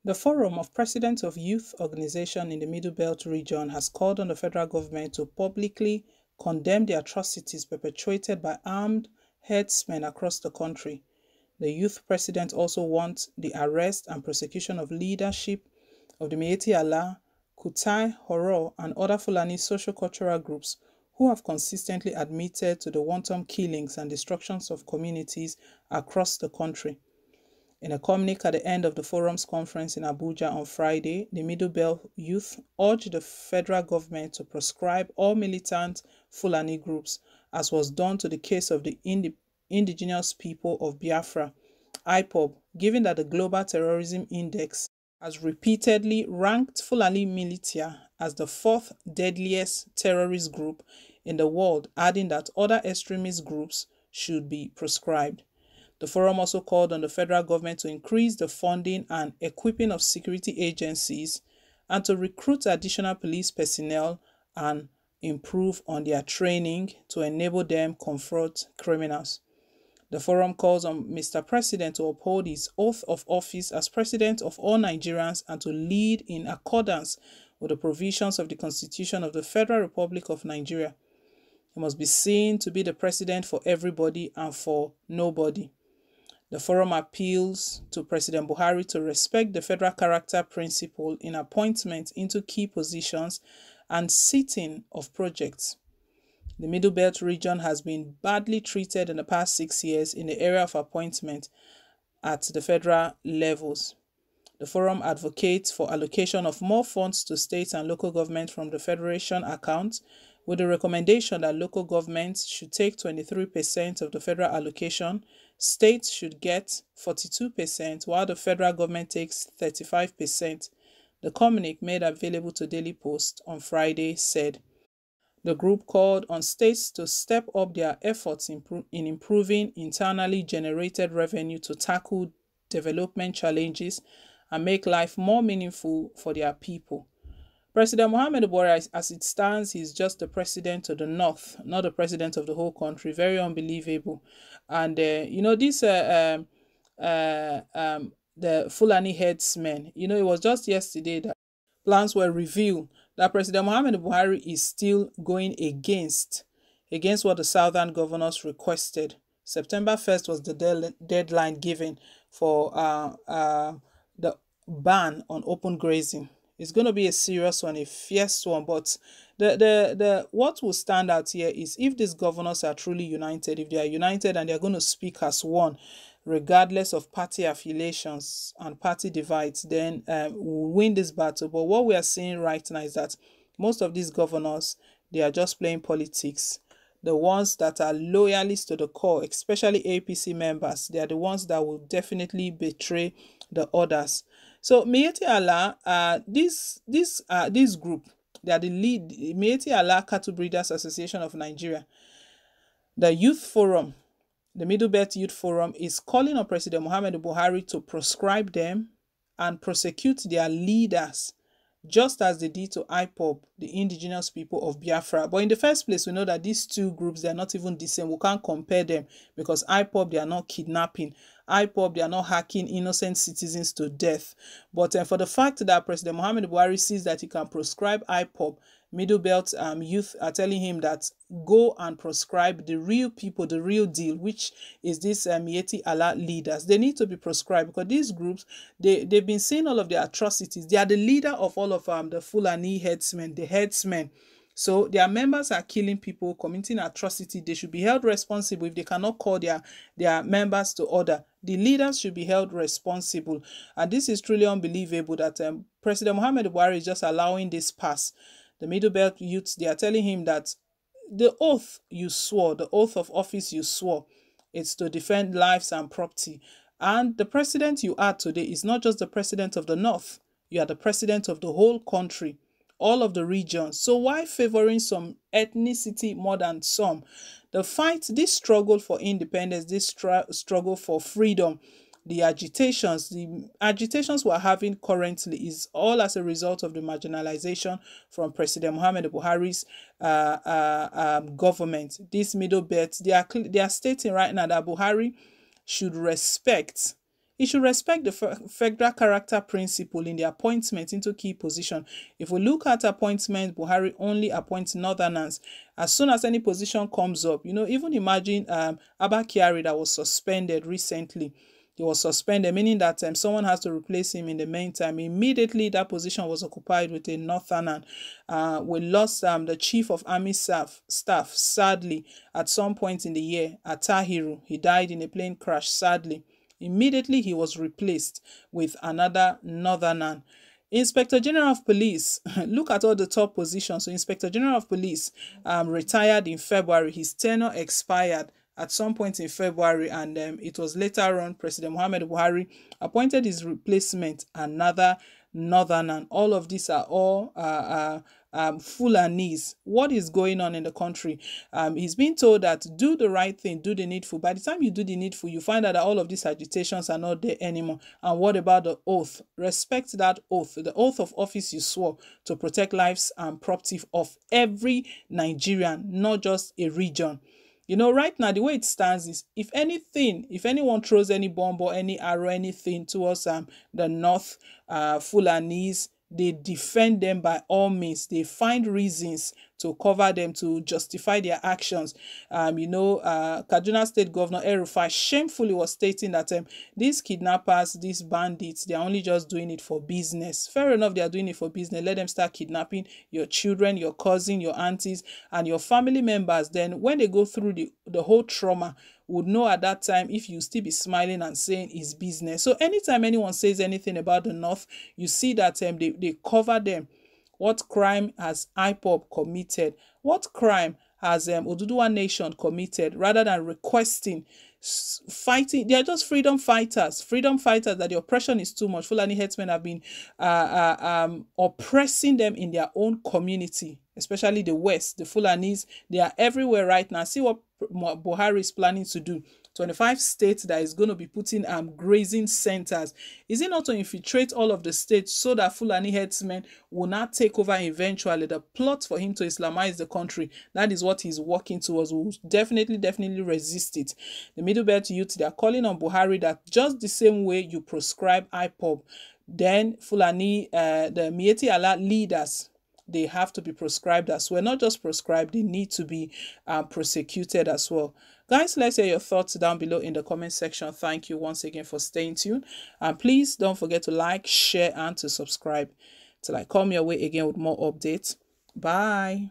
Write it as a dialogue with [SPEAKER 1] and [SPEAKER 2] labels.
[SPEAKER 1] The Forum of Presidents of Youth Organizations in the Middle Belt region has called on the federal government to publicly condemn the atrocities perpetrated by armed herdsmen across the country. The youth president also wants the arrest and prosecution of leadership of the Meyiti Alah, Kutai, Horo, and other Fulani socio-cultural groups who have consistently admitted to the wanton killings and destructions of communities across the country. In a communique at the end of the forum's conference in Abuja on Friday, the Middle Belt youth urged the federal government to proscribe all militant Fulani groups, as was done to the case of the indigenous people of Biafra, IPOB, given that the Global Terrorism Index has repeatedly ranked Fulani militia as the fourth deadliest terrorist group in the world, adding that other extremist groups should be proscribed. The forum also called on the federal government to increase the funding and equipping of security agencies and to recruit additional police personnel and improve on their training to enable them confront criminals. The forum calls on Mr. President to uphold his oath of office as President of all Nigerians and to lead in accordance with the provisions of the Constitution of the Federal Republic of Nigeria. He must be seen to be the president for everybody and for nobody. The forum appeals to President Buhari to respect the federal character principle in appointment into key positions and seating of projects. The Middle Belt region has been badly treated in the past 6 years in the area of appointment at the federal levels. The forum advocates for allocation of more funds to states and local government from the federation account, with the recommendation that local governments should take 23% of the federal allocation, states should get 42%, while the federal government takes 35%. The communique made available to Daily Post on Friday said the group called on states to step up their efforts in improving internally generated revenue to tackle development challenges and make life more meaningful for their people. President Muhammadu Buhari, as it stands, is just the president of the north, not the president of the whole country. Very unbelievable. And, the Fulani headsmen, it was just yesterday that plans were revealed that President Muhammadu Buhari is still going against what the southern governors requested. September 1st was the deadline given for the ban on open grazing. It's going to be a serious one, a fierce one. But what will stand out here is if these governors are truly united, if they are united and they are going to speak as one, regardless of party affiliations and party divides, then we'll win this battle. But what we are seeing right now is that most of these governors, they are just playing politics. The ones that are loyalists to the core, especially APC members, they are the ones that will definitely betray the others. So Meyiti Alah, this group, they are the lead, Meyiti Alah Cattle Breeders Association of Nigeria. The Youth Forum, the Middle Belt Youth Forum, is calling on President Muhammadu Buhari to proscribe them and prosecute their leaders, just as they did to IPOB, the indigenous people of Biafra. But in the first place, we know that these two groups, they are not even the same. We can't compare them because IPOB, they are not kidnapping. IPOB, they are not hacking innocent citizens to death. But for the fact that President Muhammadu Buhari sees that he can proscribe IPOB, Middle Belt youth are telling him that go and proscribe the real people, the real deal, which is this Meyiti Alah leaders. They need to be proscribed because these groups, they've been seeing all of the atrocities. They are the leader of all of the Fulani headsmen, the headsmen. So their members are killing people, committing atrocity. They should be held responsible if they cannot call their members to order. The leaders should be held responsible. And this is truly unbelievable that President Muhammadu Buhari is just allowing this pass. The Middle Belt youths, they are telling him that the oath you swore, the oath of office you swore, it's to defend lives and property. And the president you are today is not just the president of the North. You are the president of the whole country, all of the regions. So why favoring some ethnicity more than some? The fight, this struggle for independence, this struggle for freedom, the agitations we're having currently is all as a result of the marginalization from President Muhammadu Buhari's government. This Middle Belt, they are stating right now that Buhari should respect He should respect the federal character principle in the appointment into key position. If we look at appointment, Buhari only appoints northerners. As soon as any position comes up, even imagine Abba Kyari that was suspended recently. He was suspended, meaning that someone has to replace him in the meantime. Immediately, that position was occupied with a northerner. We lost the chief of army staff, sadly, at some point in the year, Atahiru. He died in a plane crash, sadly. Immediately, he was replaced with another northerner. Inspector General of Police, look at all the top positions. So Inspector General of Police retired in February. His tenure expired at some point in February, and it was later on President Muhammad Buhari appointed his replacement, another northerner. All of these are all Fulanese. What is going on in the country? He's been told that do the right thing, do the needful. By the time you do the needful, you find out that all of these agitations are not there anymore. And what about the oath? Respect that oath, the oath of office you swore to protect lives and property of every Nigerian, not just a region. Right now, the way it stands is, if anyone throws any bomb or any arrow, anything towards the North Fulanese, they defend them by all means. They find reasons to cover them, to justify their actions. Kaduna State Governor El-Rufai shamefully was stating that these kidnappers, these bandits, they're only just doing it for business. Fair enough, they are doing it for business. Let them start kidnapping your children, your cousin, your aunties, and your family members. Then when they go through the whole trauma, would know at that time if you still be smiling and saying it's business. So anytime anyone says anything about the North, you see that they cover them. What crime has IPOB committed? What crime has Oduduwa Nation committed? Rather than requesting, fighting, they are just freedom fighters that the oppression is too much. Fulani headsmen have been oppressing them in their own community, especially the West. The Fulanis, they are everywhere right now. See what Buhari is planning to do. 25 states that is going to be putting grazing centers. Is it not to infiltrate all of the states so that Fulani headsmen will not take over eventually? The plot for him to Islamize the country, that is what he's working towards. We'll definitely resist it. The Middle Belt youth, they are calling on Buhari that just the same way you proscribe IPOB, then Fulani, the Meyiti Alah leaders, they have to be proscribed as well. Not just proscribed, they need to be prosecuted as well. Guys, let's hear your thoughts down below in the comment section. Thank you once again for staying tuned. And please don't forget to like, share, and to subscribe till I come your way again with more updates. Bye.